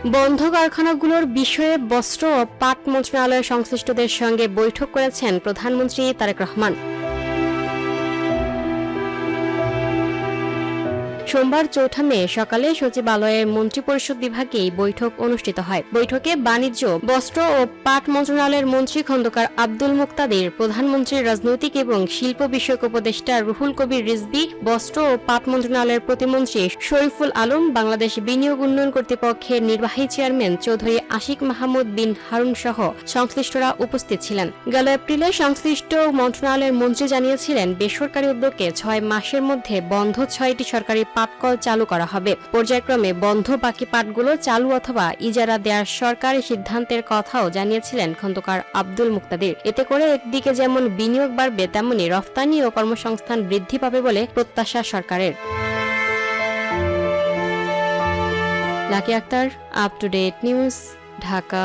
বন্ধ কারখানাগুলোর বিষয়ে বস্ত্র ও পাট মন্ত্রণালয়ের সংশ্লিষ্টদের সঙ্গে বৈঠক করেছেন প্রধানমন্ত্রী তারেক রহমান। সোমবার ৪ মে সকালে সচিবালয়ের মন্ত্রিপরিষদ বিভাগে এই বৈঠক অনুষ্ঠিত হয়। বৈঠকে বাণিজ্য, বস্ত্র ও পাট মন্ত্রণালয়ের মন্ত্রী খন্দকার আব্দুল মুক্তাদির, প্রধানমন্ত্রীর রাজনৈতিক এবং শিল্প বিষয়ক উপদেষ্টা রুহুল কবির রিজভী, বস্ত্র ও পাট মন্ত্রণালয়ের প্রতিমন্ত্রী শরীফুল আলম, বাংলাদেশ বিনিয়োগ উন্নয়ন কর্তৃপক্ষের নির্বাহী চেয়ারম্যান চৌধুরী আশিক মাহমুদ বিন হারুন সহ সংশ্লিষ্টরা উপস্থিত ছিলেন। গেল এপ্রিলে সংশ্লিষ্ট মন্ত্রণালয়ের মন্ত্রী জানিয়েছিলেন, বেসরকারি উদ্যোগে ৬ মাসের মধ্যে বন্ধ ৬টি সরকারি পাটকল চালু করা হবে। পর্যায়ক্রমে বন্ধ বাকি পাটগুলো চালু অথবা ইজারা দেওয়ার সরকারি সিদ্ধান্তের কথাও জানিয়েছিলেন খন্দকার আব্দুল মুক্তাদির। এতে করে একদিকে যেমন বিনিয়োগ বাড়বে, তেমনি রফতানি ও কর্মসংস্থান বৃদ্ধি পাবে বলে প্রত্যাশা সরকারের। Lucky Akter, up to date news, Dhaka.